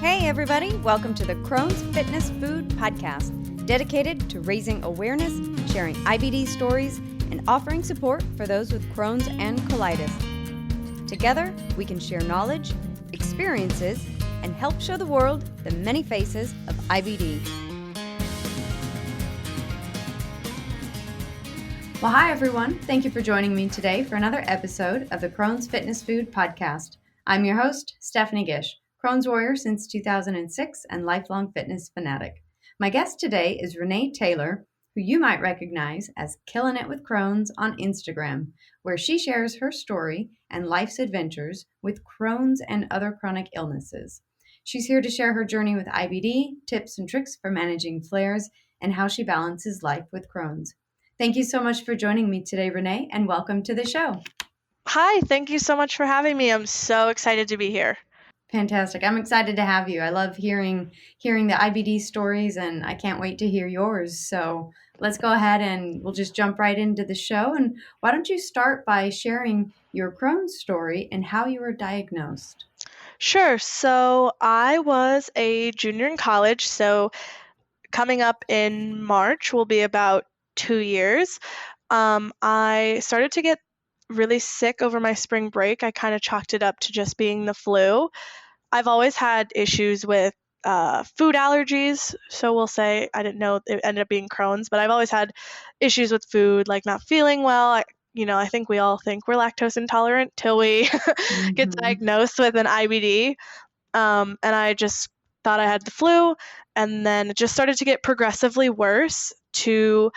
Hey everybody, welcome to the Crohn's Fitness Food Podcast, dedicated to raising awareness, sharing IBD stories, and offering support for those with Crohn's and colitis. Together, we can share knowledge, experiences, and help show the world the many faces of IBD. Well, hi everyone. Thank you for joining me today for another episode of the Crohn's Fitness Food Podcast. I'm your host, Stephanie Gish, Crohn's warrior since 2006 and lifelong fitness fanatic. My guest today is Renee Taylor, who you might recognize as Killin' It with Crohn's on Instagram, where she shares her story and life's adventures with Crohn's and other chronic illnesses. She's here to share her journey with IBD, tips and tricks for managing flares, and how she balances life with Crohn's. Thank you so much for joining me today, Renee, and welcome to the show. Hi, thank you so much for having me. I'm so excited to be here. Fantastic. I'm excited to have you. I love hearing the IBD stories, and I can't wait to hear yours. So let's go ahead and we'll just jump right into the show. And why don't you start by sharing your Crohn's story and how you were diagnosed? Sure. So I was a junior in college. So coming up in March will be about 2 years. I started to get really sick over my spring break. I kind of chalked it up to just being the flu. I've always had issues with food allergies. So we'll say, I didn't know it ended up being Crohn's, but I've always had issues with food, like not feeling well. I think we all think we're lactose intolerant till we get diagnosed with an IBD. And I just thought I had the flu, and then it just started to get progressively worse to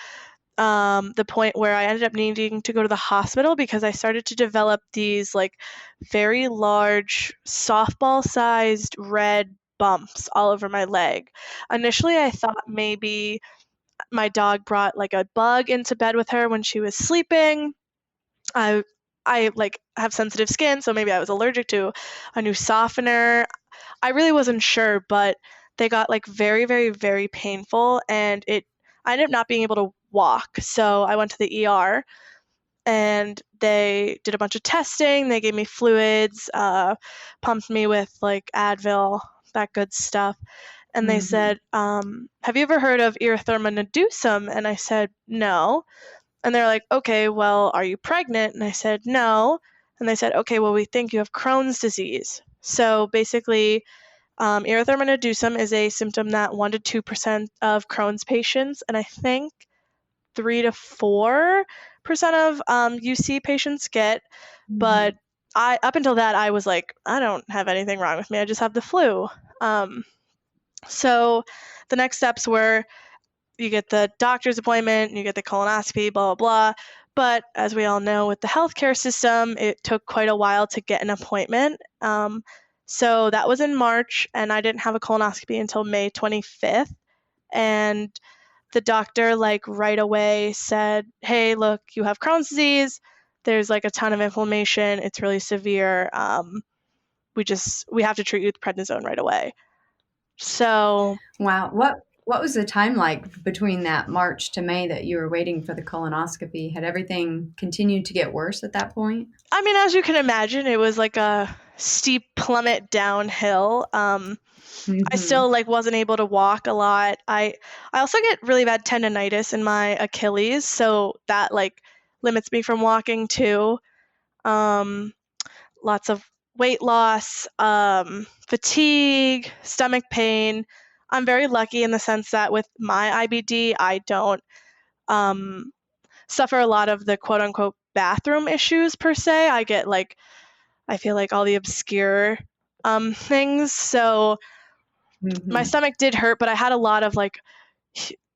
the point where I ended up needing to go to the hospital because I started to develop these like very large softball-sized red bumps all over my leg. Initially, I thought maybe my dog brought like a bug into bed with her when she was sleeping. I like have sensitive skin, so maybe I was allergic to a new softener. I really wasn't sure, but they got like very, very, very painful, and I ended up not being able to walk. So I went to the ER, and they did a bunch of testing. They gave me fluids, pumped me with like Advil, that good stuff. And they said, have you ever heard of erythema nodosum? And I said, no. And they're like, okay, well, are you pregnant? And I said, no. And they said, okay, well, we think you have Crohn's disease. So basically, erythema nodosum is a symptom that 1 to 2% of Crohn's patients, and I think 3 to 4% of UC patients get. But up until that, I was like, I don't have anything wrong with me. I just have the flu. So the next steps were you get the doctor's appointment, you get the colonoscopy, blah, blah, blah. But as we all know, with the healthcare system, it took quite a while to get an appointment. So that was in March, and I didn't have a colonoscopy until May 25th. And the doctor, like right away said, hey, look, you have Crohn's disease. There's like a ton of inflammation. It's really severe. We have to treat you with prednisone right away. So. Wow. What was the time like between that March to May that you were waiting for the colonoscopy? Had everything continued to get worse at that point? I mean, as you can imagine, it was like a steep plummet downhill. I still like wasn't able to walk a lot. I also get really bad tendonitis in my Achilles, so that like limits me from walking too. Lots of weight loss, fatigue, stomach pain. I'm very lucky in the sense that with my IBD, I don't suffer a lot of the quote unquote bathroom issues per se. I get like, I feel like all the obscure things. So my stomach did hurt, but I had a lot of like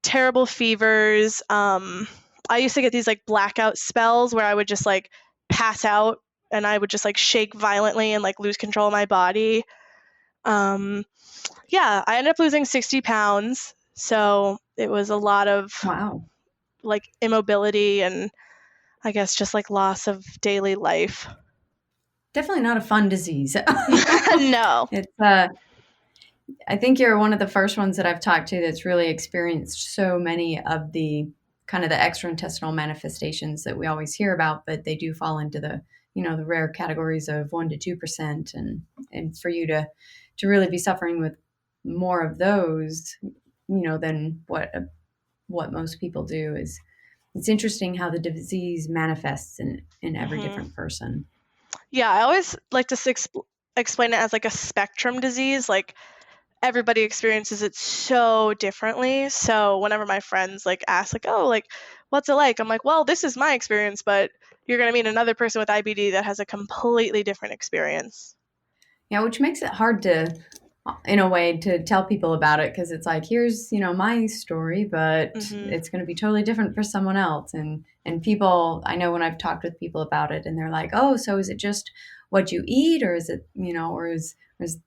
terrible fevers. I used to get these like blackout spells where I would just like pass out and I would just like shake violently and like lose control of my body. Yeah, I ended up losing 60 pounds. So it was a lot of like immobility and I guess just like loss of daily life. Definitely not a fun disease. No. It's I think you're one of the first ones that I've talked to that's really experienced so many of the kind of the extraintestinal manifestations that we always hear about, but they do fall into the, the rare categories of 1 to 2%. And for you to to really be suffering with more of those, than what most people do. Is It's interesting how the disease manifests in every Hmm. different person. Yeah, I always like to explain it as like a spectrum disease. Like everybody experiences it so differently. So whenever my friends like ask like, "Oh, like what's it like?" I'm like, "Well, this is my experience, but you're going to meet another person with IBD that has a completely different experience." Yeah, which makes it hard to, in a way, to tell people about it, because it's like, here's, my story, but Hmm. it's going to be totally different for someone else. And people, I know when I've talked with people about it, and they're like, oh, so is it just what you eat, or is it, or is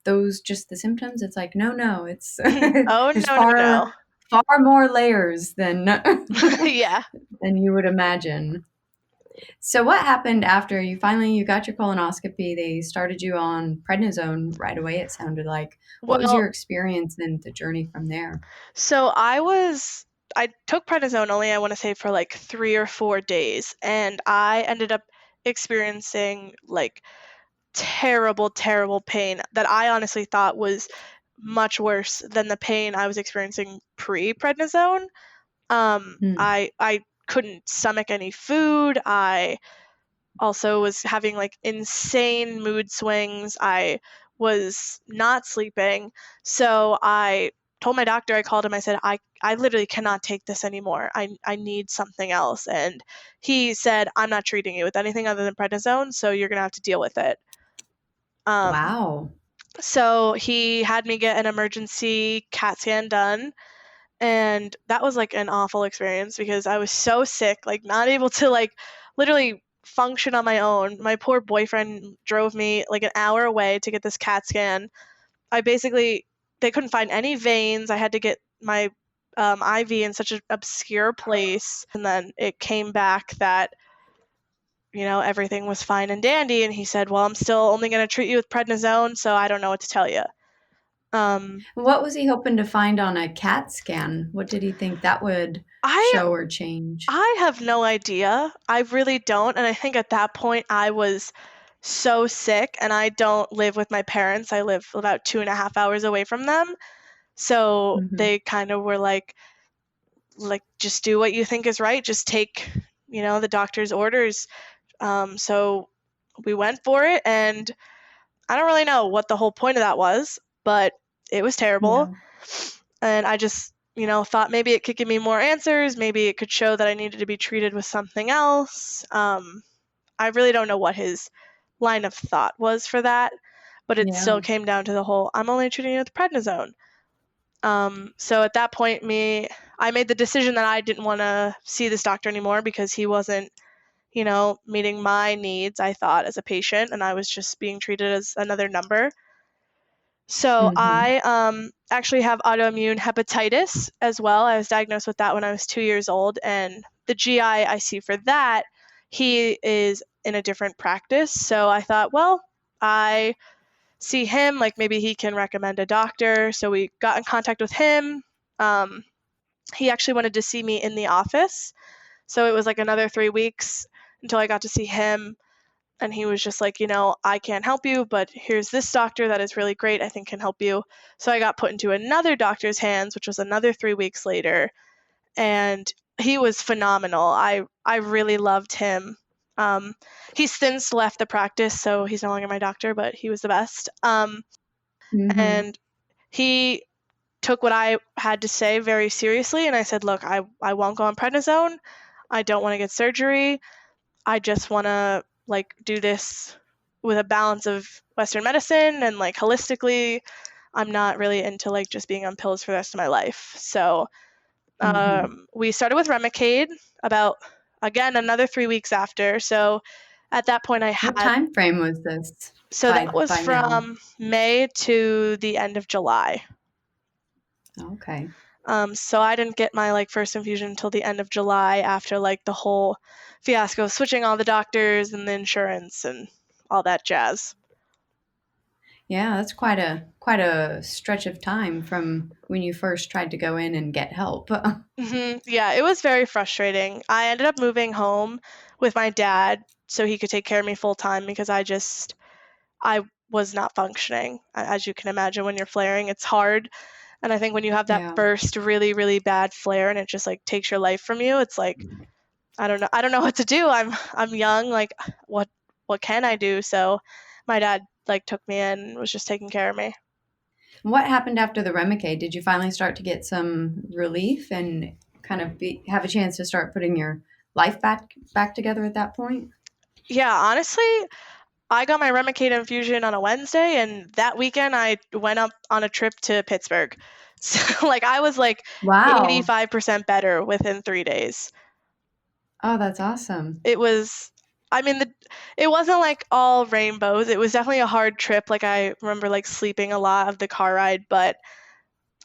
those just the symptoms? It's like, no, it's Oh, there's no, no, no. far more layers than Yeah. than you would imagine. So what happened after you got your colonoscopy? They started you on prednisone right away, it sounded like. What was Well, your experience and the journey from there? so I took prednisone only, I want to say, for like 3 or 4 days, and I ended up experiencing like terrible, terrible pain that I honestly thought was much worse than the pain I was experiencing pre-prednisone. Hmm. I couldn't stomach any food. I also was having like insane mood swings. I was not sleeping. So I told my doctor, I called him, I said, I literally cannot take this anymore. I need something else. And he said, I'm not treating you with anything other than prednisone, so you're going to have to deal with it. Um, Wow. so he had me get an emergency CAT scan done, and that was like an awful experience because I was so sick, like not able to like literally function on my own. My poor boyfriend drove me like an hour away to get this CAT scan. I basically They couldn't find any veins. I had to get my IV in such an obscure place, and then it came back that everything was fine and dandy. And he said, "Well, I'm still only going to treat you with prednisone, so I don't know what to tell you." Um, What was he hoping to find on a CAT scan? What did he think that would I show or change? I have no idea. I really don't. And I think at that point I was so sick, and I don't live with my parents. I live about 2.5 hours away from them. So Hmm. they kind of were just do what you think is right. Just take, the doctor's orders. So we went for it, and I don't really know what the whole point of that was, but it was terrible. Yeah. And I just, thought maybe it could give me more answers. Maybe it could show that I needed to be treated with something else. I really don't know what his line of thought was for that, but it still Yeah. came down to the whole I'm only treating you with prednisone. So at that point, I made the decision that I didn't want to see this doctor anymore because he wasn't, meeting my needs, I thought, as a patient, and I was just being treated as another number. So Hmm. I actually have autoimmune hepatitis as well. I was diagnosed with that when I was 2 years old, and the GI I see for that, he is in a different practice. So I thought, well, I see him, like maybe he can recommend a doctor. So we got in contact with him. Um, he actually wanted to see me in the office. So it was like another 3 weeks until I got to see him. And he was just like, I can't help you, but here's this doctor that is really great, I think can help you. So I got put into another doctor's hands, which was another 3 weeks later, and he was phenomenal. I really loved him. Um, he's since left the practice, so he's no longer my doctor, but he was the best. Hmm. And he took what I had to say very seriously, and I said, look, I won't go on prednisone. I don't want to get surgery. I just want to like do this with a balance of Western medicine and like holistically. I'm not really into like just being on pills for the rest of my life. So Hmm. we started with Remicade about, again, another 3 weeks after. So at that point, I What had, time frame was this so that by was by now? from May to the end of July. Okay. So I didn't get my like first infusion until the end of July after like the whole fiasco of switching all the doctors and the insurance and all that jazz. Yeah, that's quite a stretch of time from when you first tried to go in and get help. Yeah, it was very frustrating. I ended up moving home with my dad so he could take care of me full time because I was not functioning. As you can imagine, when you're flaring, it's hard. And I think when you have that Yeah. first really, really bad flare and it just like takes your life from you, it's like, I don't know what to do. I'm young, like what can I do? So my dad like took me in and was just taking care of me. What happened after the Remicade? Did you finally start to get some relief and kind of have a chance to start putting your life back together at that point? Yeah, honestly, I got my Remicade infusion on a Wednesday, and that weekend I went up on a trip to Pittsburgh. So like I was like Wow. 85% better within 3 days. Oh, that's awesome. It was, I mean, it wasn't like all rainbows. It was definitely a hard trip. Like I remember like sleeping a lot of the car ride, but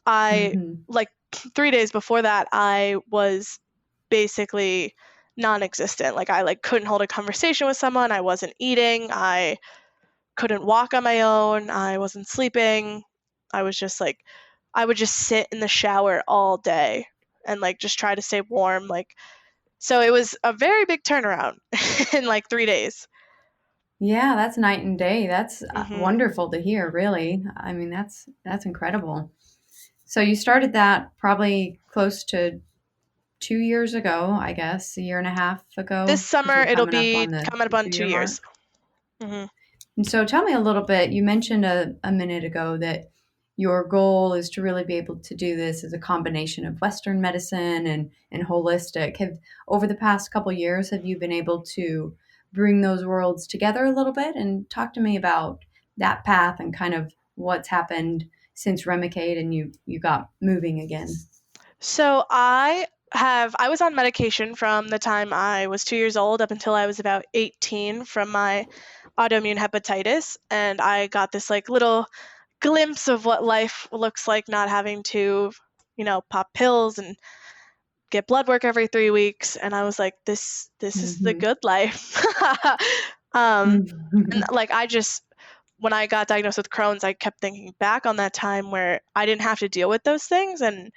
I Hmm. like 3 days before that I was basically non-existent. Like I like couldn't hold a conversation with someone. I wasn't eating. I couldn't walk on my own. I wasn't sleeping. I was just like, I would just sit in the shower all day and like just try to stay warm. Like, so it was a very big turnaround in like 3 days. Yeah, that's night and day. That's Hmm. wonderful to hear, really. I mean, that's incredible. So you started that probably close to 2 years ago, I guess, a year and a half This ago, because summer we're it'll coming up be on the, coming up the on two 2 year years. mark. Hmm. And so tell me a little bit. You mentioned a minute ago that your goal is to really be able to do this as a combination of Western medicine and holistic. Have over the past couple years, have you been able to bring those worlds together a little bit and talk to me about that path and kind of what's happened since Remicade and you got moving again? So I was on medication from the time I was 2 years old up until I was about 18 from my autoimmune hepatitis, and I got this like little glimpse of what life looks like not having to, pop pills and get blood work every 3 weeks. And I was like, this is the Hmm. good life. um, and Hmm. like I just when I got diagnosed with Crohn's, I kept thinking back on that time where I didn't have to deal with those things, and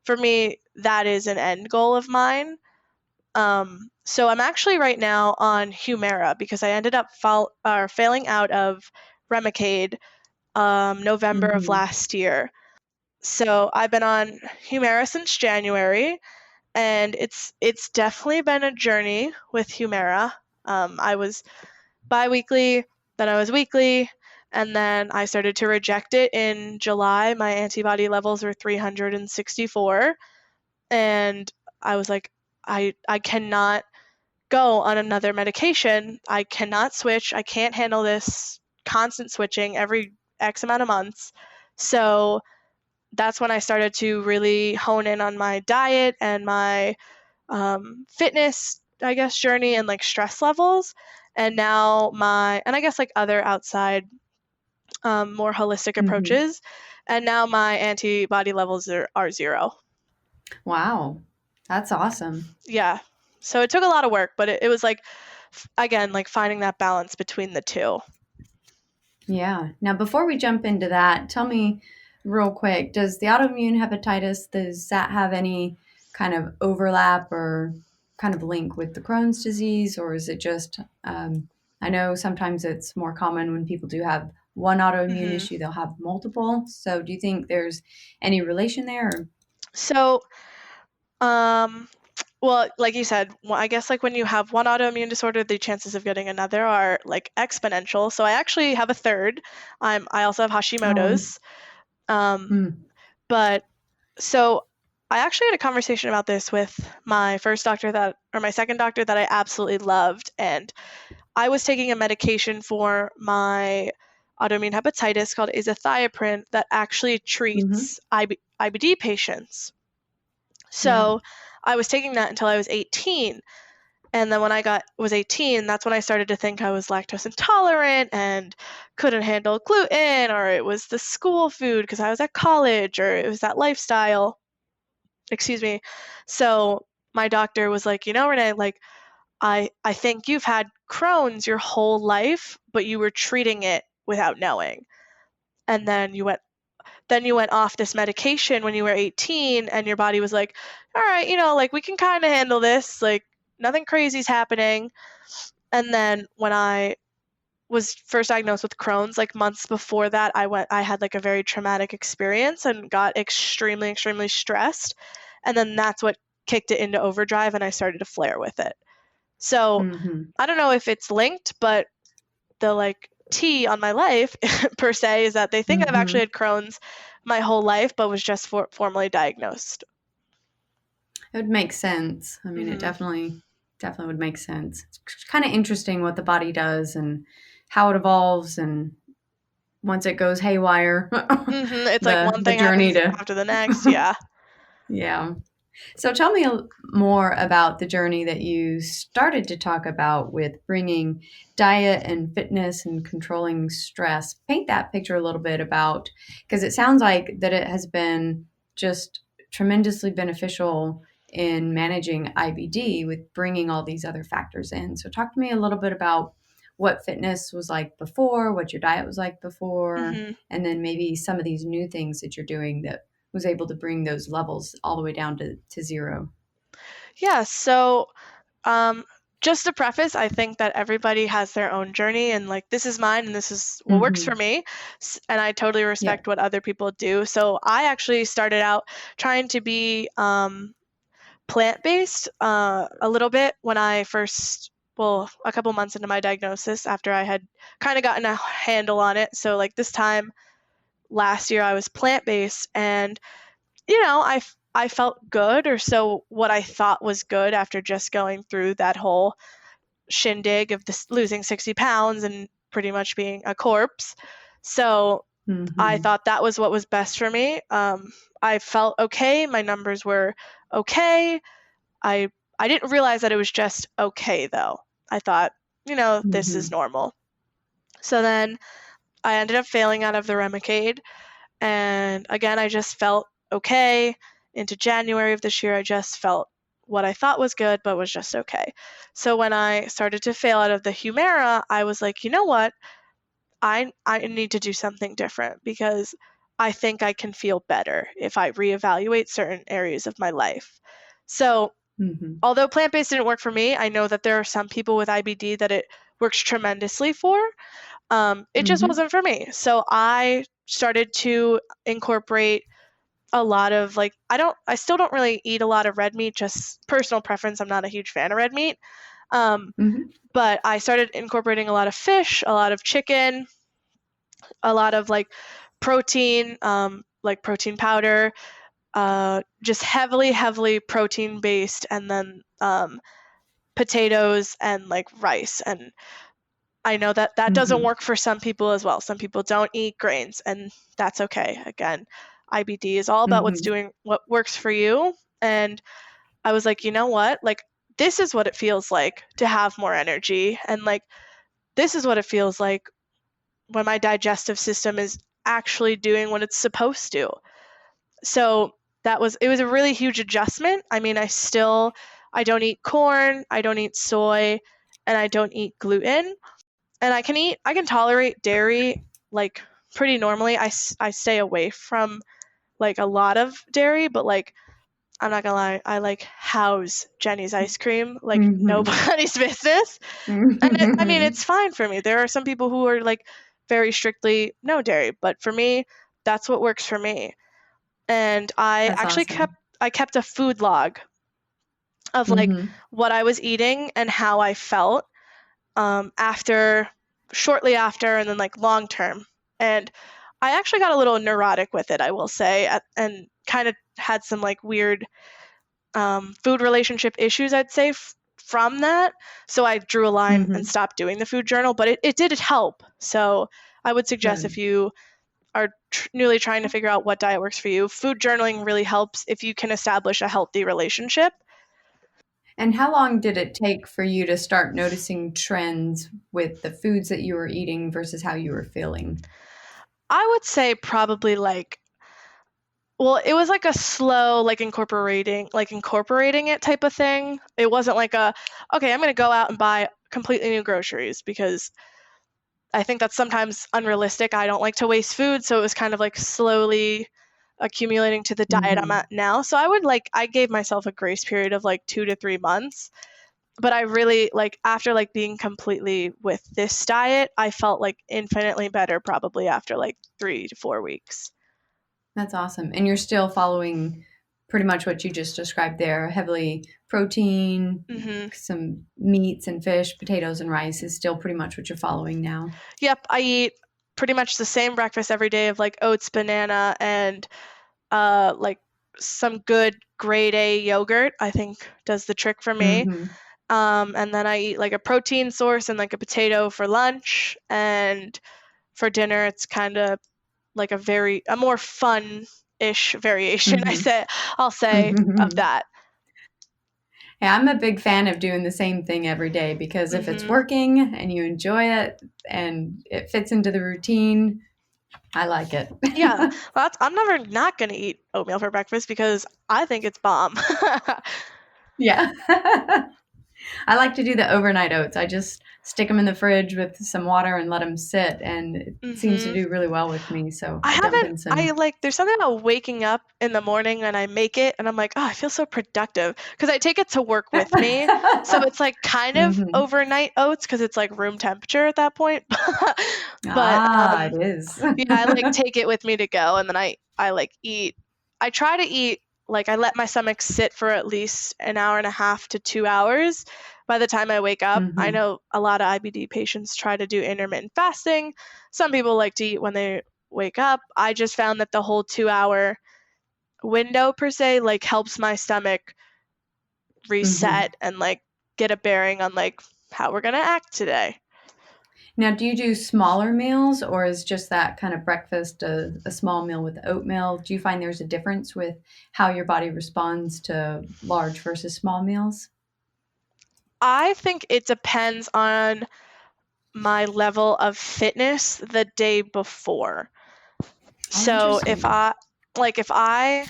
for me, that is an end goal of mine. So I'm actually right now on Humira because I ended up failing out of Remicade November of Hmm. last year. So I've been on Humira since January, and it's definitely been a journey with Humira. I was biweekly, then I was weekly, and then I started to reject it in July. My antibody levels were 364, and I was like, I cannot go on another medication. I cannot switch. I can't handle this constant switching every X amount of months. So that's when I started to really hone in on my diet and my fitness, I guess, journey and like stress levels. And now and I guess like other outside, more holistic Hmm. approaches. And now my antibody levels are 0. Wow, that's awesome. Yeah. So it took a lot of work, but it was like, again, like finding that balance between the two. Yeah. Now, before we jump into that, tell me real quick, does the autoimmune hepatitis, does that have any kind of overlap or kind of link with the Crohn's disease, or is it just, I know sometimes it's more common when people do have one autoimmune Hmm. issue, they'll have multiple. So do you think there's any relation there? Or? So, um, well, like you said, I guess like when you have one autoimmune disorder, the chances of getting another are like exponential. So I actually have a third. I also have Oh, Hashimoto's. Um, mm, but so I actually had a conversation about this with my first doctor or my second doctor that I absolutely loved, and I was taking a medication for my autoimmune hepatitis called azathioprine that actually hmm. treats IBD patients. Yeah. So I was taking that until I was 18. And then when I was 18, that's when I started to think I was lactose intolerant and couldn't handle gluten, or it was the school food because I was at college, or it was that lifestyle. Excuse me. So my doctor was like, Renee, like I think you've had Crohn's your whole life, but you were treating it without knowing. And then you went off this medication when you were 18, and your body was like, all right, like we can kind of handle this, like nothing crazy's happening. And then when I was first diagnosed with Crohn's, like months before that, I had like a very traumatic experience and got extremely, extremely stressed. And then that's what kicked it into overdrive, and I started to flare with it. So Mm-hmm. I don't know if it's linked, but the like T on my life per se is that they think I've Mm-hmm. actually had Crohn's my whole life, but was just formally diagnosed. It would make sense. I mean, it Hmm. definitely would make sense. It's kind of interesting what the body does and how it evolves, and once it goes haywire, It's like the one the thing journey happens to after the next. Yeah. yeah. So tell me more about the journey that you started to talk about with bringing diet and fitness and controlling stress. Paint that picture a little bit about, because it sounds like that it has been just tremendously beneficial in managing IBD with bringing all these other factors in. So talk to me a little bit about what fitness was like before, what your diet was like before, Hmm. and then maybe some of these new things that you're doing that was able to bring those levels all the way down to zero. Yeah. So, um, just to preface, I think that everybody has their own journey, and like this is mine, and this is what works for Mm-hmm. me. And I totally Yep. respect what other people do. So I actually started out trying to be plant-based a little bit when I first, well, a couple months into my diagnosis after I had kind of gotten a handle on it. So like this time last year I was plant-based, and I felt good, or so what I thought was good after just going through that whole shindig of this losing 60 pounds and pretty much being a corpse. So I Mm-hmm. thought that was what was best for me. I felt okay. My numbers were okay. I I didn't realize that it was just okay though. I thought, this is Mm-hmm. normal. So then I ended up failing out of the Remicade, and again I just felt okay. Into January of this year I just felt what I thought was good but was just okay. So when I started to fail out of the Humira, I was like, you know what? I need to do something different because I think I can feel better if I reevaluate certain areas of my life. So Mm-hmm. although plant-based didn't work for me, I know that there are some people with IBD that it works tremendously for. It just Mm-hmm. wasn't for me. So I started to incorporate a lot of like I still don't really eat a lot of red meat, just personal preference. I'm not a huge fan of red meat. Um, Mm-hmm. but I started incorporating a lot of fish, a lot of chicken, a lot of like protein powder, just heavily, heavily protein based, and then potatoes and like rice. And I know that that doesn't Mm-hmm. work for some people as well. Some people don't eat grains, and that's okay. Again, IBD is all about Mm-hmm. what works for you. And I was like, you know what? Like, this is what it feels like to have more energy. And like, this is what it feels like when my digestive system is actually doing what it's supposed to. So it was a really huge adjustment. I mean, I don't eat corn, I don't eat soy, and I don't eat gluten. And I can tolerate dairy like pretty normally. I stay away from like a lot of dairy, but like I'm not gonna lie, I like house Jenny's ice cream like Mm-hmm. nobody's business. And I mean, Mm-hmm. it's fine for me. There are some people who are like very strictly no dairy, but for me, that's what works for me. And That's awesome. I kept a food log of like Mm-hmm. what I was eating and how I felt after, shortly after, and then like long term. And I actually got a little neurotic with it, I will say, and kind of had some like weird food relationship issues, I'd say, from that. So I drew a line and Mm-hmm. stopped doing the food journal, but it did help. So I would suggest if Good. you are newly trying to figure out what diet works for you, food journaling really helps if you can establish a healthy relationship. And how long did it take for you to start noticing trends with the foods that you were eating versus how you were feeling? I would say probably like, well, it was like a slow incorporating it type of thing. It wasn't like okay, I'm going to go out and buy completely new groceries because I think that's sometimes unrealistic. I don't like to waste food, so it was kind of like slowly accumulating to the diet I'm Mm-hmm. at now. So I gave myself a grace period of like 2 to 3 months. but I really after being completely with this diet, I felt infinitely better probably after 3 to 4 weeks. That's awesome. And you're still following pretty much what you just described there, heavily protein, Mhm. some meats and fish, potatoes and rice is still pretty much what you're following now. Yep, I eat pretty much the same breakfast every day of oats, banana, and like some good grade A yogurt, I think does the trick for me. Mm-hmm. And then I eat a protein source and a potato for lunch, and for dinner it's kind of a more fun-ish variation I'll say of Mm-hmm. that. Yeah, I'm a big fan of doing the same thing every day because if it's Mhm. working and you enjoy it and it fits into the routine, I like it. Yeah, well, I'm never not gonna eat oatmeal for breakfast because I think it's bomb. Yeah. I like to do the overnight oats. I just stick them in the fridge with some water and let them sit, and it seems to Mhm. do really well with me. So I I dump haven't in some. there's something about waking up in the morning and I make it and I'm like, "Oh, I feel so productive," because I take it to work with me. So it's kind of Hmm. overnight oats because it's room temperature at that point. But Ah, it is. yeah, I take it with me to go, and then I eat. I try to eat I let my stomach sit for at least an hour and a half to 2 hours by the time I wake up. I Hmm. know a lot of IBD patients try to do intermittent fasting. Some people like to eat when they wake up. I just found that the whole 2 hour window per se helps my stomach Hmm. reset and get a bearing on how we're gonna act today. Now, do you do smaller meals, or is just that kind of breakfast a small meal with oatmeal? Do you find there's a difference with how your body responds to large versus small meals? I think it depends on my level of fitness the day before. Oh, So interesting. if I,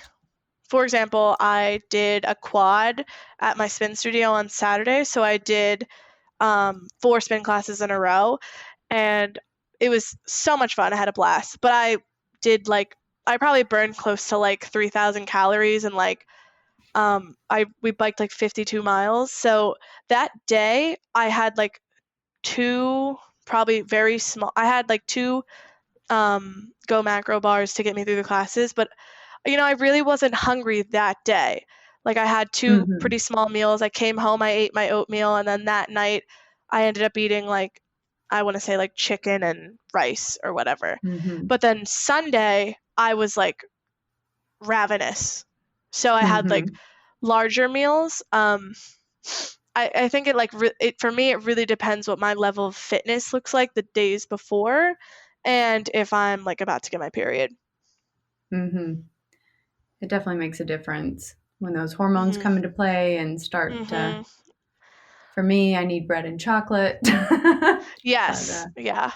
for example, I did a quad at my spin studio on Saturday. So I did 4 spin classes in a row, and it was so much fun. I had a blast. But I did I probably burned close to 3,000 calories, and we biked 52 miles. So that day I had two probably very small. I had two go macro bars to get me through the classes, but I really wasn't hungry that day. I had two Hmm. pretty small meals. I came home, I ate my oatmeal, and then that night I ended up eating I want to say chicken and rice or whatever. Hmm. But then Sunday I was ravenous. So I had Hmm. larger meals. I think it for me it really depends what my level of fitness looks like the days before, and if I'm about to get my period. Hmm. It definitely makes a difference when those hormones Mhm. come into play and start to. Mhm. For me, I need bread and chocolate, but Yes. Yeah.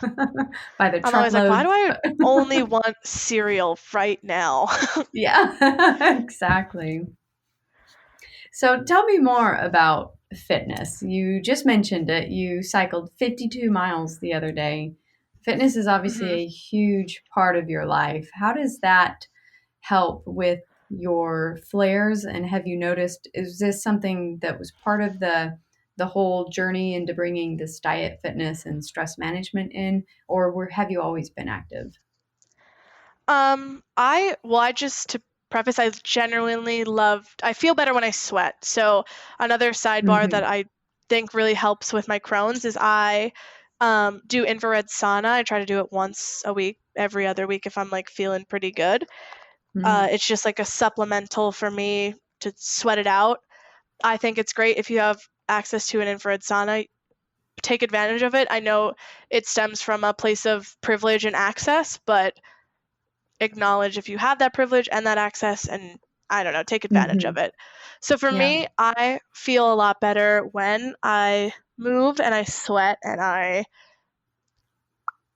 by the I'm always like, why do truckloads. I But only want cereal right now? yeah, exactly. So tell me more about fitness. You just mentioned it. You cycled 52 miles the other day. Fitness is obviously Mhm. a huge part of your life. How does that help with your flares? And have you noticed, is this something that was part of the whole journey into bringing this diet, fitness, and stress management in, or have you always been active? I just to preface, I genuinely loved. I feel better when I sweat. So another sidebar that Hmm. I think really helps with my Crohn's is I do infrared sauna. I try to do it once a week, every other week if I'm feeling pretty good. Hmm. It's just a supplemental for me to sweat it out. I think it's great if you have access to an infrared sauna. Take advantage of it. I know it stems from a place of privilege and access, but acknowledge if you have that privilege and that access, and I don't know, take advantage of Hmm. it. So for Yeah. me, I feel a lot better when I move and I sweat and I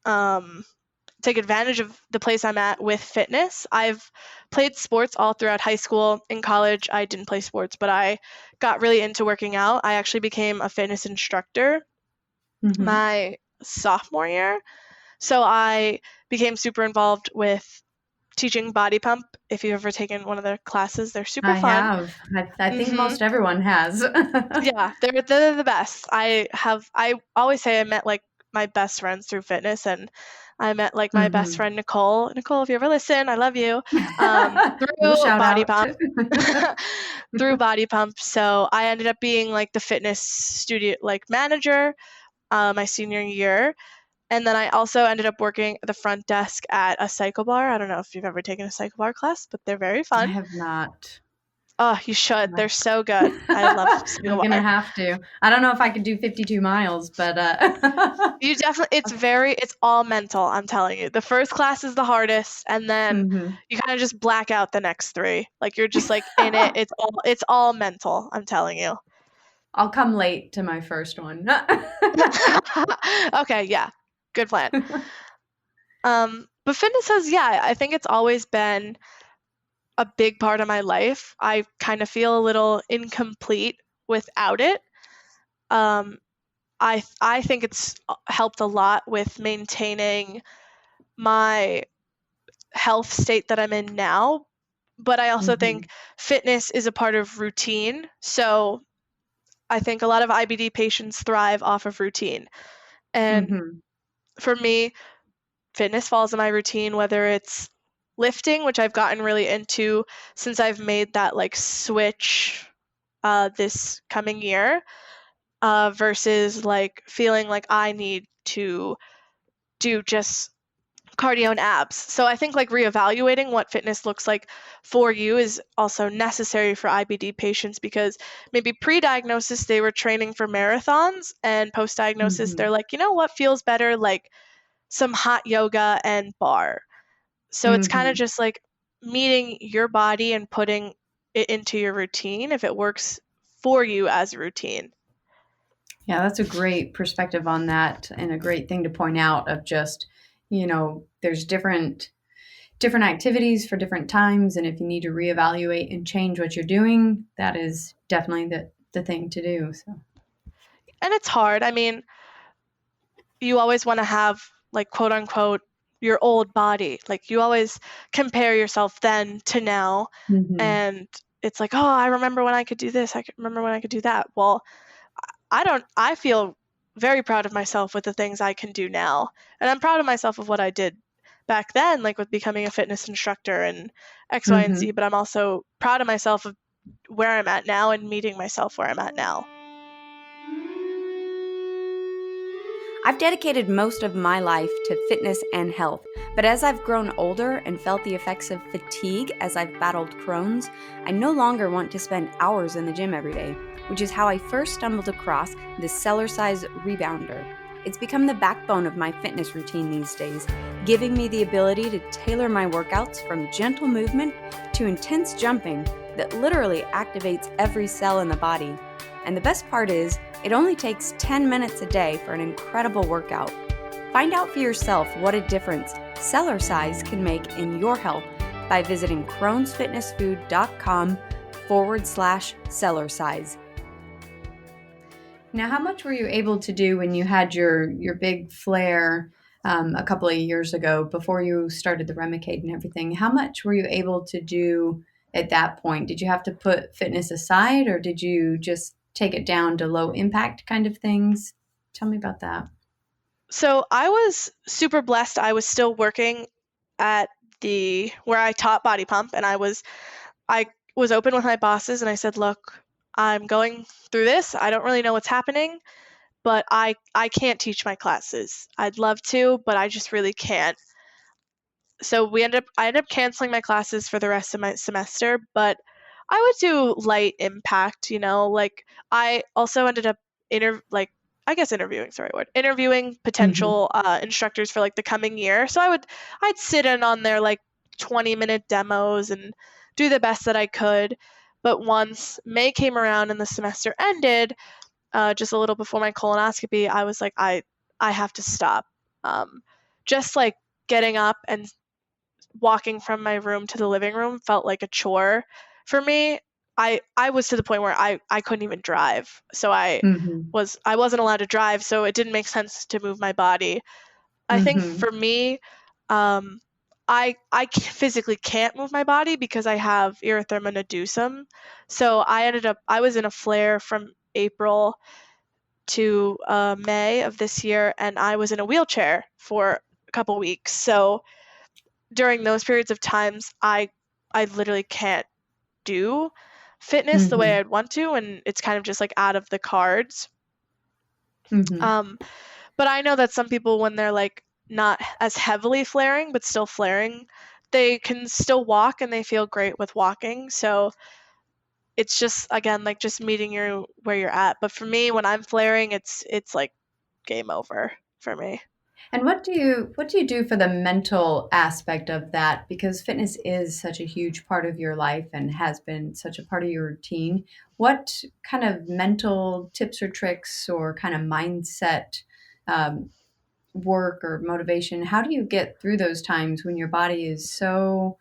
um, take advantage of the place I'm at with fitness. I've played sports all throughout high school. In college, I didn't play sports, but I got really into working out. I actually became a fitness instructor Hmm. my sophomore year. So I became super involved with teaching body pump. If you've ever taken one of their classes, they're super I fun. have. I think Mm-hmm. most everyone has. Yeah, they're the best. I always say I met like my best friends through fitness, and I met like my best Mhm. friend Nicole. Nicole, if you ever listen, I love you. Little Through shout body out. pump. Through body pump. So I ended up being like the fitness studio like manager my senior year. And then I also ended up working at the front desk at a cycle bar. I don't know if you've ever taken a cycle bar class, but they're very I fun. have not. Oh, you should. They're so good. I love cycle I'm gonna bar. have to. I don't know if I could do 52 miles, but You definitely, it's all mental, I'm telling you. The first class is the hardest, and then Mhm. you kind of just black out the next three. Like you're just like in it. It's all mental, I'm telling you. I'll come late to my first one. Okay, yeah. Good plan. But fitness has, yeah, I think it's always been a big part of my life. I kind of feel a little incomplete without it. Um, I think it's helped a lot with maintaining my health state that I'm in now. But I also think Mhm. fitness is a part of routine. So I think a lot of IBD patients thrive off of routine. And Mhm. for me, fitness falls in my routine, whether it's lifting, which I've gotten really into since I've made that like switch this coming year, versus like feeling like I need to do just cardio and abs. So I think like reevaluating what fitness looks like for you is also necessary for IBD patients, because maybe pre-diagnosis they were training for marathons, and post-diagnosis they're Mhm. like, you know what feels better, like some hot yoga and bar. So it's kind of Mhm. just like meeting your body and putting it into your routine if it works for you as a routine. Yeah, that's a great perspective on that and a great thing to point out of just, there's different activities for different times, and if you need to reevaluate and change what you're doing, that is definitely the thing to do. So. And it's hard. I mean, you always want to have like quote unquote your old body. Like you always compare yourself then to now, Mhm. and it's like, "Oh, I remember when I could do this. I could remember when I could do that." Well, I don't I feel very proud of myself with the things I can do now. And I'm proud of myself of what I did back then, like with becoming a fitness instructor and X, Y, and Z, Mhm. but I'm also proud of myself of where I'm at now and meeting myself where I'm at now. I've dedicated most of my life to fitness and health, but as I've grown older and felt the effects of fatigue as I've battled Crohn's, I no longer want to spend hours in the gym every day, which is how I first stumbled across the Cellar Size Rebounder. It's become the backbone of my fitness routine these days, giving me the ability to tailor my workouts from gentle movement to intense jumping that literally activates every cell in the body. And the best part is, it only takes 10 minutes a day for an incredible workout. Find out for yourself what a difference Cellar Size can make in your health by visiting crohnsfitnessfood.com/cellar size. Now, how much were you able to do when you had your big flare a couple of years ago before you started the Remicade and everything? How much were you able to do at that point? Did you have to put fitness aside, or did you just take it down to low impact kind of things? Tell me about that. So I was super blessed. I was still working at the where I taught body pump, and I was open with my bosses and I said, "Look, I'm going through this. I don't really know what's happening, but I can't teach my classes. I'd love to, but I just really can't." So I ended up canceling my classes for the rest of my semester, but I would do light impact, like I also ended up I guess interviewing, sorry, word. Interviewing Mm-hmm. potential instructors for like the coming year. So I'd sit in on their like 20-minute demos and do the best that I could. But once May came around and the semester ended, just a little before my colonoscopy, I was like, I have to stop. Just like getting up and walking from my room to the living room felt like a chore for me. I was to the point where I couldn't even drive. So Mm-hmm. I wasn't allowed to drive, so it didn't make sense to move my body. I think Mm-hmm. for me, um, I physically can't move my body because I have erythema nodosum. So I was in a flare from April to May of this year, and I was in a wheelchair for a couple weeks. So during those periods of times, I literally can't do fitness the way I'd want to, and it's kind of just like out of the cards. But I know that some people, when they're like not as heavily flaring but still flaring, they can still walk and they feel great with walking. So it's just, again, like just meeting you where you're at. But for me, when I'm flaring, it's like game over for me. And what do you do for the mental aspect of that? Because fitness is such a huge part of your life and has been such a part of your routine. What kind of mental tips or tricks or kind of mindset work or motivation? How do you get through those times when your body is so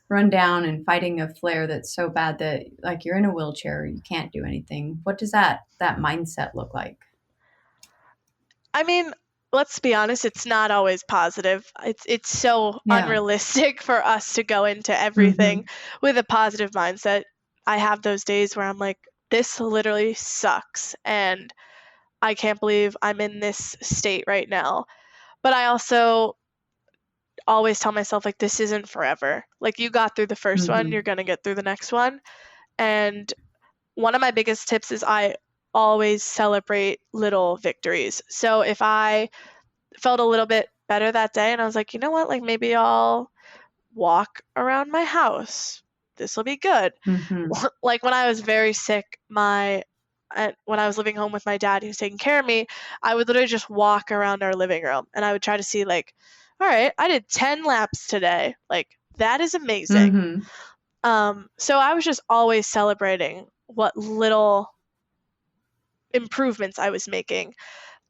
run down and fighting a flare that's so bad that like you're in a wheelchair, you can't do anything? What does that mindset look like? I mean, let's be honest, it's not always positive. It's so unrealistic for us to go into everything with a positive mindset. I have those days where I'm like, this literally sucks, and I can't believe I'm in this state right now. But I also always tell myself, like, this isn't forever. Like, you got through the first one, you're going to get through the next one. And one of my biggest tips is I always celebrate little victories. So if I felt a little bit better that day and I was like, you know what, like maybe I'll walk around my house. This will be good. Like when I was very sick, when I was living home with my dad, he was taking care of me, I would literally just walk around our living room and I would try to see like, all right, I did 10 laps today. Like that is amazing. So I was just always celebrating what little improvements I was making.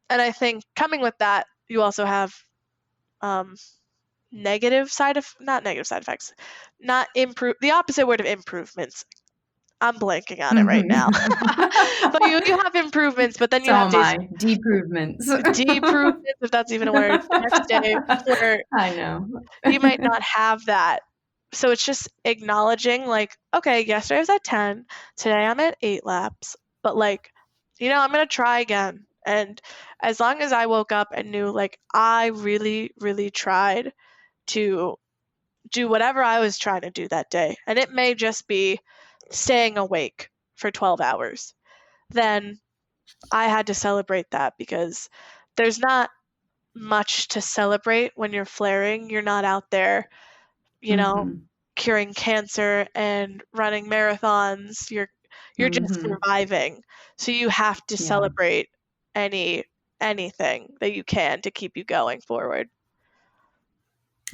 And I think coming with that, you also have not negative side effects, the opposite word of improvements. I'm blanking on it right now. But you have improvements, but then you have these deprovements, if that's even a word. Next day, where I know you might not have that. So it's just acknowledging, like, okay, yesterday I was at 10, today I'm at 8 laps, but like, I'm gonna try again. And as long as I woke up and knew, like, I really, really tried to do whatever I was trying to do that day, and it may just be staying awake for 12 hours, then I had to celebrate that, because there's not much to celebrate when you're flaring. You're not out there, curing cancer and running marathons. You're just surviving. So you have to celebrate anything that you can to keep you going forward.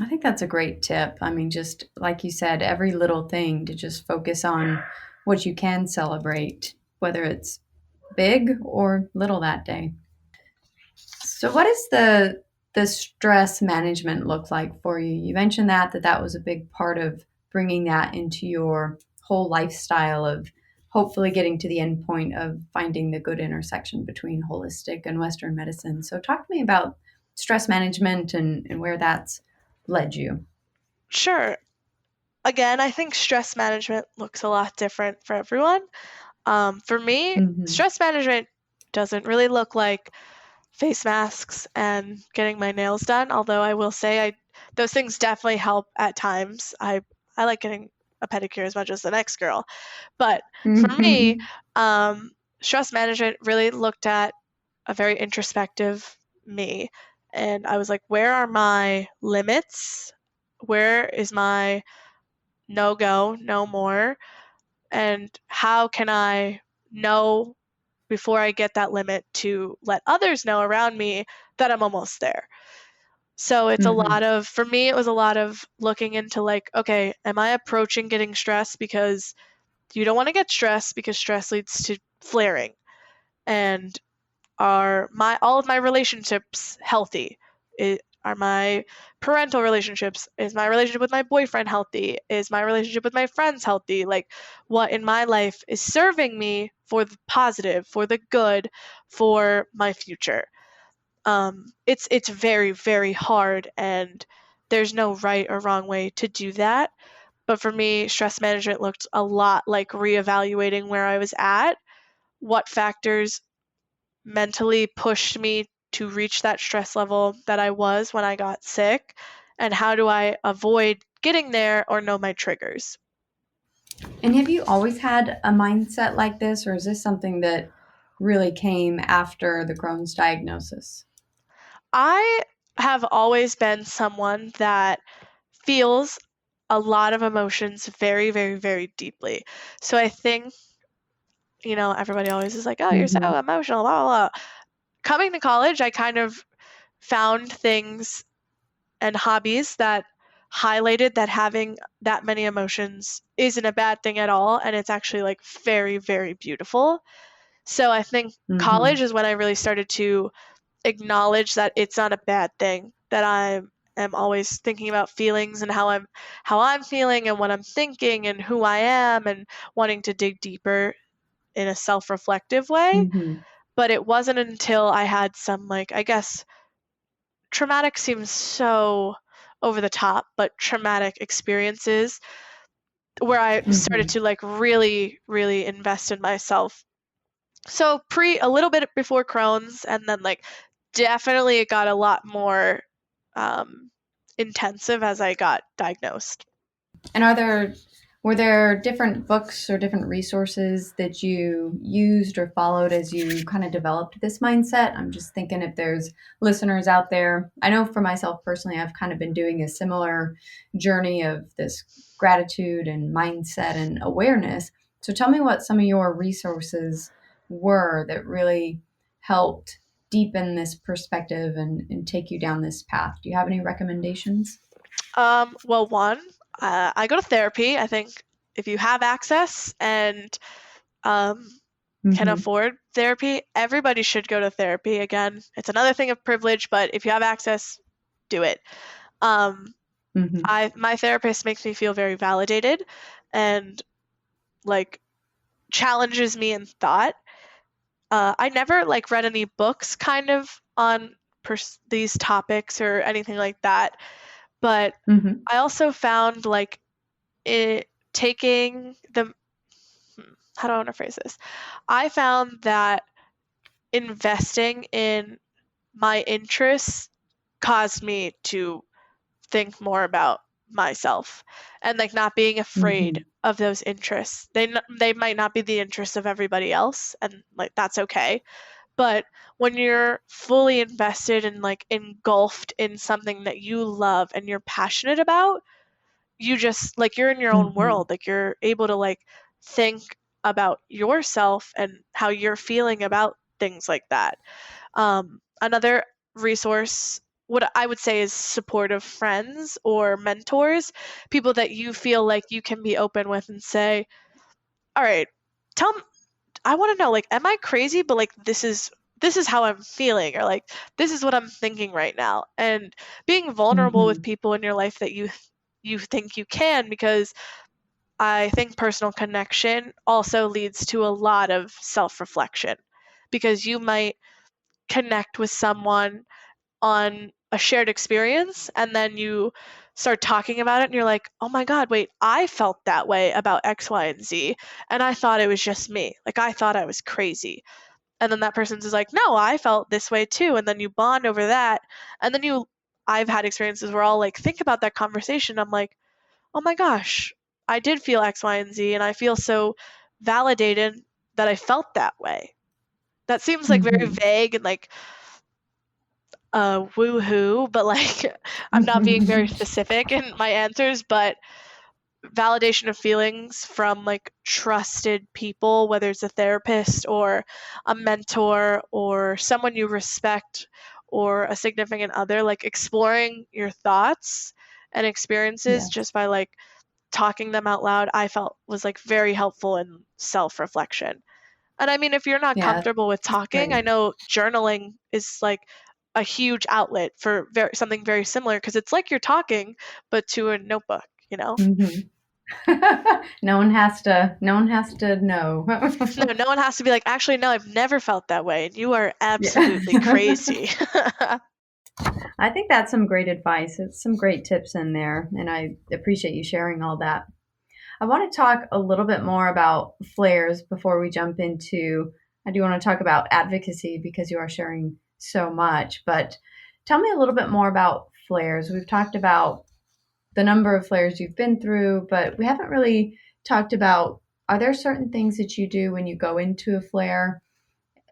I think that's a great tip. I mean, just like you said, every little thing, to just focus on what you can celebrate, whether it's big or little that day. So what does the stress management look like for you? You mentioned that was a big part of bringing that into your whole lifestyle of hopefully getting to the end point of finding the good intersection between holistic and Western medicine. So talk to me about stress management and where that's led you. Sure. Again, I think stress management looks a lot different for everyone. For me, stress management doesn't really look like face masks and getting my nails done, although I will say those things definitely help at times. I like getting a pedicure as much as the next girl. But for me, stress management really looked at a very introspective me. And I was like, where are my limits? Where is my no go, no more? And how can I know before I get that limit to let others know around me that I'm almost there? So it's for me, it was a lot of looking into like, okay, am I approaching getting stressed because you don't want to get stressed, because stress leads to flaring? And are all of my relationships healthy? Are my parental relationships, is my relationship with my boyfriend healthy? Is my relationship with my friends healthy? Like, what in my life is serving me for the positive, for the good, for my future? It's very, very hard, and there's no right or wrong way to do that. But for me, stress management looked a lot like reevaluating where I was at, what factors mentally pushed me to reach that stress level that I was when I got sick, and how do I avoid getting there or know my triggers. And have you always had a mindset like this, or is this something that really came after the Crohn's diagnosis? I have always been someone that feels a lot of emotions very, very, very deeply. So I think, everybody always is like, oh, you're so emotional, blah, blah, blah. Coming to college, I kind of found things and hobbies that highlighted that having that many emotions isn't a bad thing at all. And it's actually like very, very beautiful. So I think college is when I really started to acknowledge that it's not a bad thing, that I am always thinking about feelings and how I'm feeling and what I'm thinking and who I am, and wanting to dig deeper in a self-reflective way. But it wasn't until I had some, I guess traumatic seems so over the top, but traumatic experiences where I started to really, really invest in myself. So a little bit before Crohn's, and then definitely it got a lot more intensive as I got diagnosed. And were there different books or different resources that you used or followed as you kind of developed this mindset? I'm just thinking if there's listeners out there. I know for myself personally, I've kind of been doing a similar journey of this gratitude and mindset and awareness. So tell me what some of your resources were that really helped deepen this perspective and take you down this path. Do you have any recommendations? Well, one, I go to therapy. I think if you have access and can afford therapy, everybody should go to therapy. Again, it's another thing of privilege, but if you have access, do it. My therapist makes me feel very validated and challenges me in thought. I never read any books kind of on these topics or anything like that, but I also found it taking the how do I want to phrase this? I found that investing in my interests caused me to think more about myself, and not being afraid of those interests. They might not be the interests of everybody else, and that's okay. But when you're fully invested and engulfed in something that you love and you're passionate about, you just you're in your own world. You're able to think about yourself and how you're feeling about things like that. Another resource, what I would say, is supportive friends or mentors, people that you feel like you can be open with and say, all right, I want to know, am I crazy? But this is how I'm feeling, or this is what I'm thinking right now. And being vulnerable with people in your life that you think you can, because I think personal connection also leads to a lot of self-reflection, because you might connect with someone on a shared experience, and then you start talking about it and you're like, oh my God, wait, I felt that way about X, Y, and Z, and I thought it was just me. I thought I was crazy. And then that person's is like, no, I felt this way too. And then you bond over that. And then I've had experiences where I'll think about that conversation. I'm like, oh my gosh, I did feel X, Y, and Z, and I feel so validated that I felt that way. That seems very vague and woohoo, but I'm not being very specific in my answers. But validation of feelings from trusted people, whether it's a therapist or a mentor or someone you respect or a significant other, exploring your thoughts and experiences just by talking them out loud, I felt was very helpful in self-reflection. And I mean, if you're not comfortable with talking, I know journaling is a huge outlet for something very similar, because it's you're talking but to a notebook. No one has to know. No one has to be actually, no, I've never felt that way, and you are absolutely crazy. I think that's some great advice. It's some great tips in there, and I appreciate you sharing all that. I want to talk a little bit more about flares before we jump into. I do want to talk about advocacy because you are sharing so much, but tell me a little bit more about flares. We've talked about the number of flares you've been through, but we haven't really talked about, are there certain things that you do when you go into a flare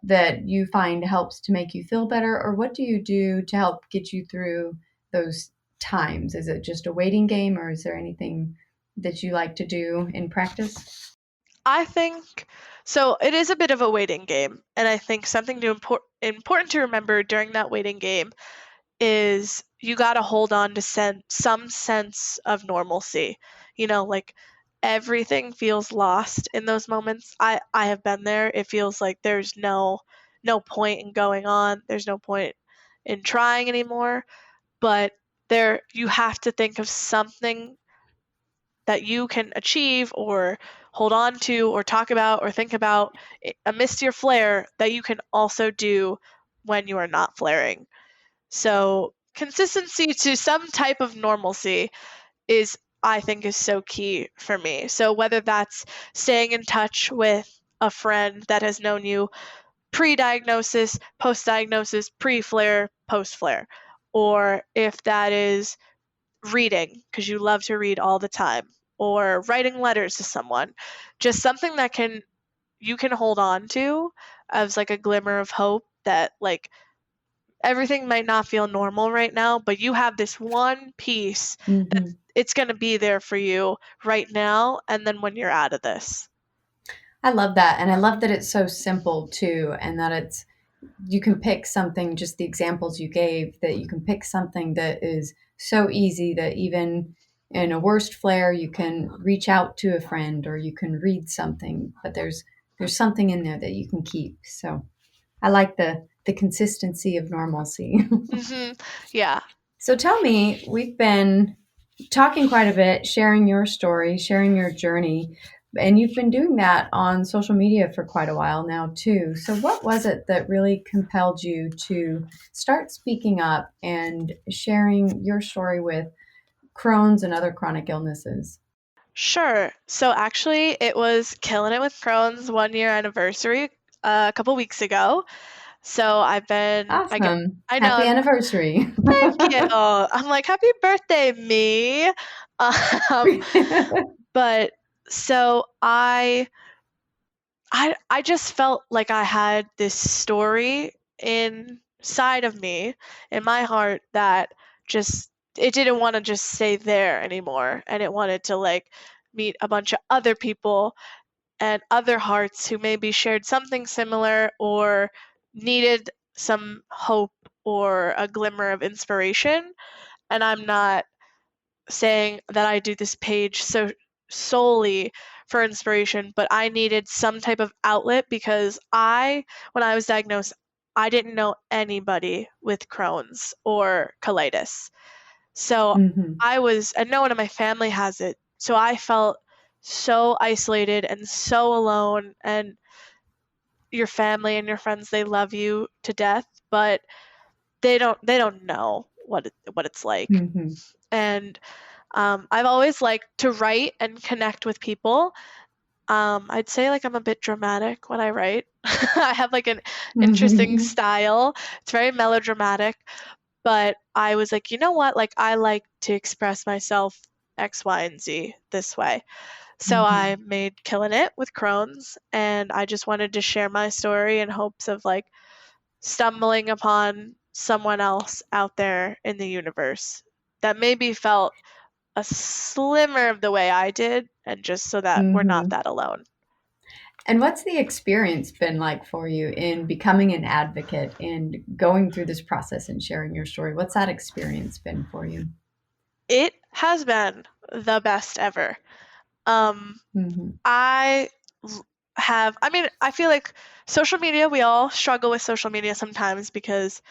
that you find helps to make you feel better, or what do you do to help get you through those times? Is it just a waiting game, or is there anything that you like to do in practice? I think so. It is a bit of a waiting game, and I think something important to remember during that waiting game is you got to hold on to some sense of normalcy. Like everything feels lost in those moments. I have been there. It feels like there's no point in going on. There's no point in trying anymore. But there you have to think of something that you can achieve or hold on to or talk about or think about amidst your flare that you can also do when you are not flaring. So consistency to some type of normalcy is, I think, is so key for me. So whether that's staying in touch with a friend that has known you pre-diagnosis, post-diagnosis, pre-flare, post-flare, or if that is reading because you love to read all the time, or writing letters to someone, just something that you can hold on to as like a glimmer of hope that like everything might not feel normal right now, but you have this one piece that Mm-hmm. it's going to be there for you right now and then when you're out of this. I love that. And I love that it's so simple too, and that it's, you can pick something, just the examples you gave, that you can pick something that is so easy that even in a worst flare, you can reach out to a friend or you can read something, but there's something in there that you can keep. So I like the consistency of normalcy. Yeah. So tell me, we've been talking quite a bit, sharing your story, sharing your journey, and you've been doing that on social media for quite a while now, too. So, what was it that really compelled you to start speaking up and sharing your story with Crohn's and other chronic illnesses? Sure. So actually, it was Killing It with Crohn's 1 year anniversary a couple weeks ago. So Awesome. I Happy know. anniversary. Thank you. I'm like, happy birthday, me. Um, but so I just felt like I had this story inside of me, in my heart, that just it didn't want to just stay there anymore, and it wanted to like meet a bunch of other people and other hearts who maybe shared something similar or needed some hope or a glimmer of inspiration. And I'm not saying that I do this page so solely for inspiration, but I needed some type of outlet because when I was diagnosed, I didn't know anybody with Crohn's or colitis. So Hmm. and no one in my family has it. So I felt so isolated and so alone. And your family and your friends, they love you to death, but they don't know what it's like. Hmm. And I've always liked to write and connect with people. I'd say like I'm a bit dramatic when I write. I have like an interesting Hmm. style. It's very melodramatic, but I was like, you know what? Like I like to express myself X, Y, and Z this way. So I made Killing It with Crohn's, and I just wanted to share my story in hopes of like stumbling upon someone else out there in the universe that maybe felt a slimmer of the way I did, and just so that we're not Hmm. that alone. And what's the experience been like for you in becoming an advocate and going through this process and sharing your story? What's that experience been for you? It has been the best ever. Um, Hmm. I I mean, I feel like social media, we all struggle with social media sometimes because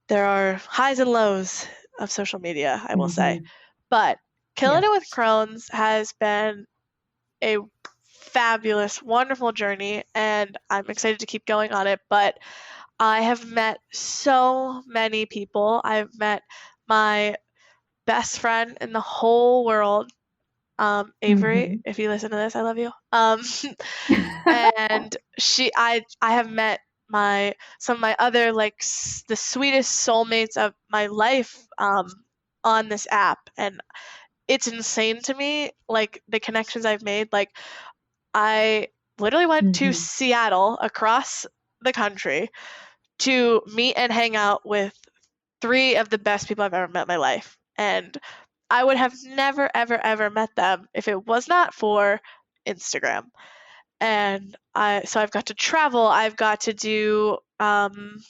there are highs and lows of social media, I will say. Hmm. But Killing Yeah. It with Crohn's has been a fabulous, wonderful journey, and I'm excited to keep going on it. But I have met so many people. I've met my best friend in the whole world, Avery. If you listen to this, I love you. And I have met some of my other the sweetest soulmates of my life on this app, and it's insane to me, like the connections I've made. Like I literally went to Seattle across the country to meet and hang out with 3 of the best people I've ever met in my life. And I would have never, ever, ever met them if it was not for Instagram. And so I've got to travel. I've got to do the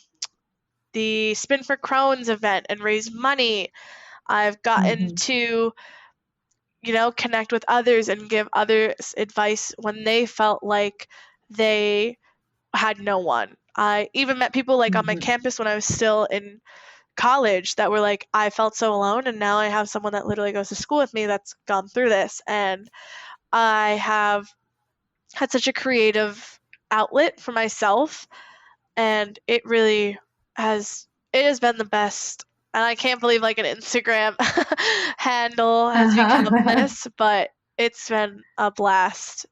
Spin for Crohn's event and raise money. I've gotten to, connect with others and give others advice when they felt like they had no one. I even met people like on my campus when I was still in college that were like, I felt so alone, and now I have someone that literally goes to school with me that's gone through this, and I have had such a creative outlet for myself, and it has been the best. And I can't believe like an Instagram handle has become this, but it's been a blast.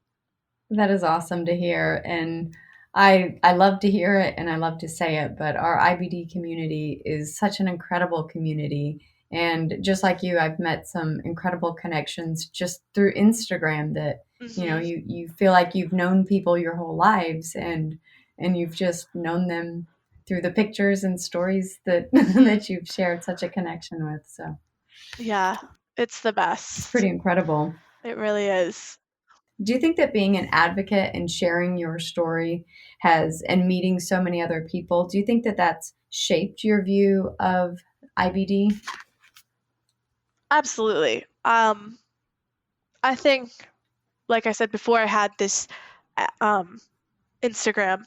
That is awesome to hear. And I love to hear it and I love to say it, but our IBD community is such an incredible community. And just like you, I've met some incredible connections just through Instagram that, you feel like you've known people your whole lives and you've just known them through the pictures and stories that that you've shared such a connection with. So yeah, it's the best. It's pretty incredible. It really is. Do you think that being an advocate and sharing your story and meeting so many other people, do you think that that's shaped your view of IBD? Absolutely. I think, like I said before, I had this Instagram.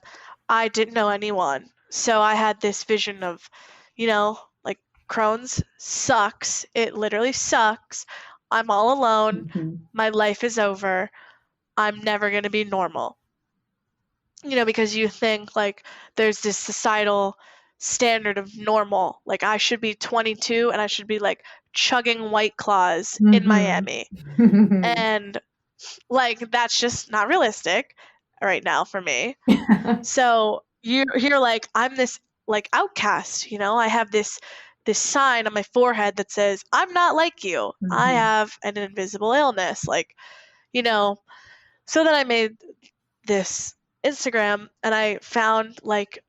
I didn't know anyone. So I had this vision of, like Crohn's sucks. It literally sucks. I'm all alone. My life is over. I'm never going to be normal. Because you think like there's this societal standard of normal. Like I should be 22 and I should be like chugging White Claws in Miami. And like that's just not realistic right now for me. So you're like, I'm this like outcast, I have this sign on my forehead that says I'm not like you. I have an invisible illness, like, so then I made this Instagram and I found like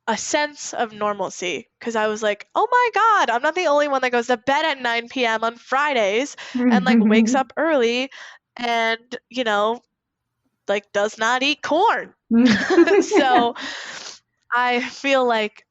a sense of normalcy because I was like, oh my God, I'm not the only one that goes to bed at 9 p.m. on Fridays and like wakes up early and, like does not eat corn. So I feel like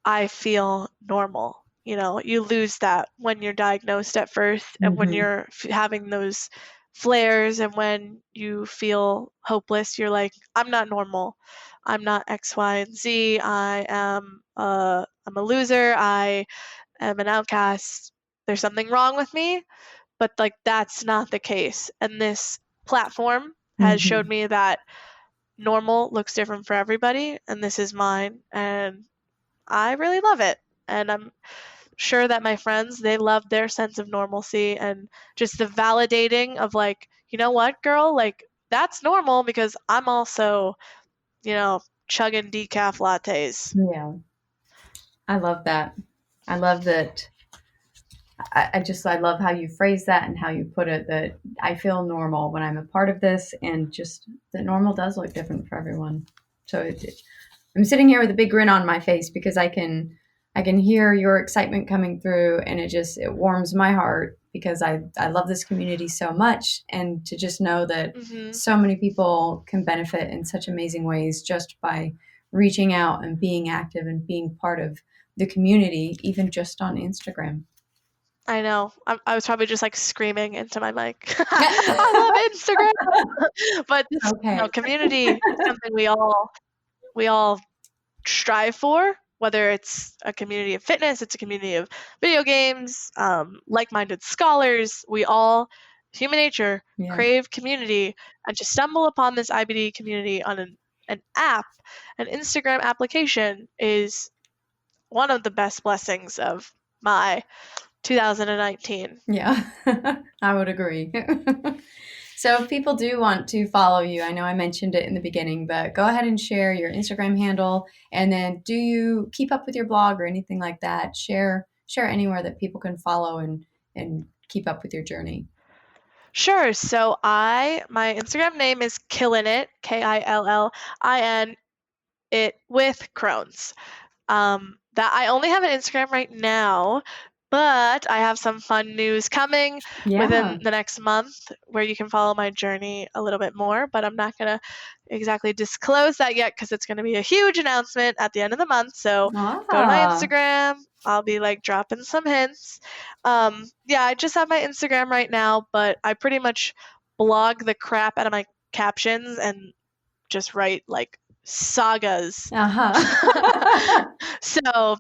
I feel normal. You lose that when you're diagnosed at first and when you're having those flares and when you feel hopeless, you're like, I'm not normal. I'm not X, Y, and Z. I'm a loser. I am an outcast. There's something wrong with me. But like that's not the case. And this platform has showed me that normal looks different for everybody, and this is mine, and I really love it. And I'm sure that my friends, they love their sense of normalcy and just the validating of like, you know what, girl, like that's normal because I'm also, chugging decaf lattes. Yeah. I love that. I love that. I love how you phrase that and how you put it, that I feel normal when I'm a part of this, and just that normal does look different for everyone. So I'm sitting here with a big grin on my face because I can hear your excitement coming through, and it warms my heart because I love this community so much, and to just know that so many people can benefit in such amazing ways just by reaching out and being active and being part of the community, even just on Instagram. I know. I was probably just like screaming into my mic. I love Instagram. But this community is something we all strive for, whether it's a community of fitness, it's a community of video games, like-minded scholars. We all, human nature, crave community, and to stumble upon this IBD community on an app, an Instagram application is one of the best blessings of my 2019. Yeah, I would agree. So if people do want to follow you, I know I mentioned it in the beginning, but go ahead and share your Instagram handle. And then do you keep up with your blog or anything like that? Share anywhere that people can follow and keep up with your journey. Sure. So my Instagram name is Killinit, Killin it with Crohn's. That I only have an Instagram right now, but I have some fun news coming within the next month where you can follow my journey a little bit more, but I'm not going to exactly disclose that yet because it's going to be a huge announcement at the end of the month. So go to my Instagram. I'll be like dropping some hints. Yeah, I just have my Instagram right now, but I pretty much blog the crap out of my captions and just write like sagas. So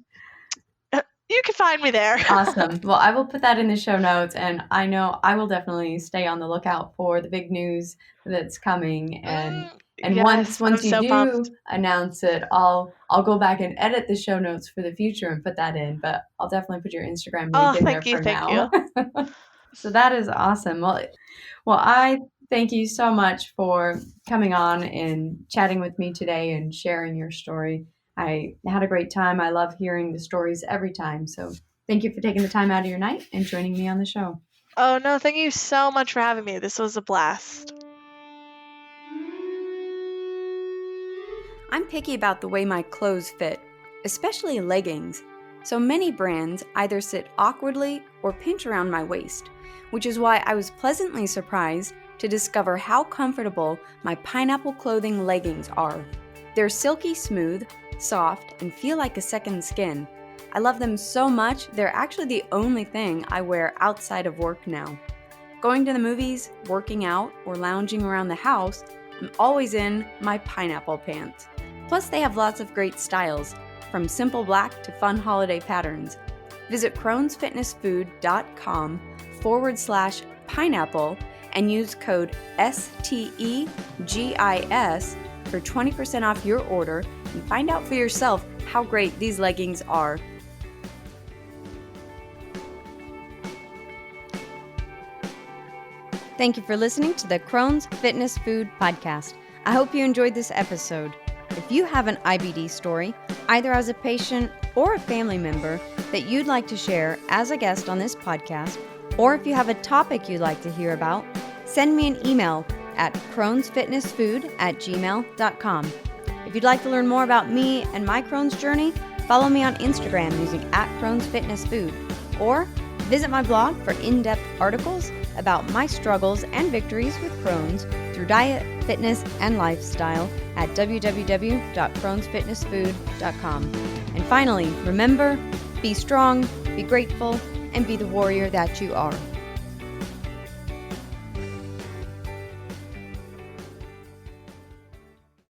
you can find me there. Awesome. Well, I will put that in the show notes, and I know I will definitely stay on the lookout for the big news that's coming. And Yes, once you so do pumped. announce it, I'll go back and edit the show notes for the future and put that in. But I'll definitely put your Instagram link in there for now. So that is awesome. Well, I thank you so much for coming on and chatting with me today and sharing your story. I had a great time. I love hearing the stories every time. So thank you for taking the time out of your night and joining me on the show. Oh, no, thank you so much for having me. This was a blast. I'm picky about the way my clothes fit, especially leggings. So many brands either sit awkwardly or pinch around my waist, which is why I was pleasantly surprised to discover how comfortable my pineapple clothing leggings are. They're silky smooth, soft, and feel like a second skin. I love them so much, they're actually the only thing I wear outside of work now. Going to the movies, working out, or lounging around the house, I'm always in my pineapple pants. Plus, they have lots of great styles, from simple black to fun holiday patterns. Visit crownsfitnessfood.com/pineapple and use code STEGIS for 20% off your order and find out for yourself how great these leggings are. Thank you for listening to the Crohn's Fitness Food Podcast. I hope you enjoyed this episode. If you have an IBD story, either as a patient or a family member that you'd like to share as a guest on this podcast, or if you have a topic you'd like to hear about, send me an email at crownsfitnessfood@gmail.com. If you'd like to learn more about me and my Crohn's journey, follow me on Instagram using @Crohn'sFitnessFood, or visit my blog for in-depth articles about my struggles and victories with Crohn's through diet, fitness, and lifestyle at www.crownsfitnessfood.com. And finally, remember, be strong, be grateful, and be the warrior that you are.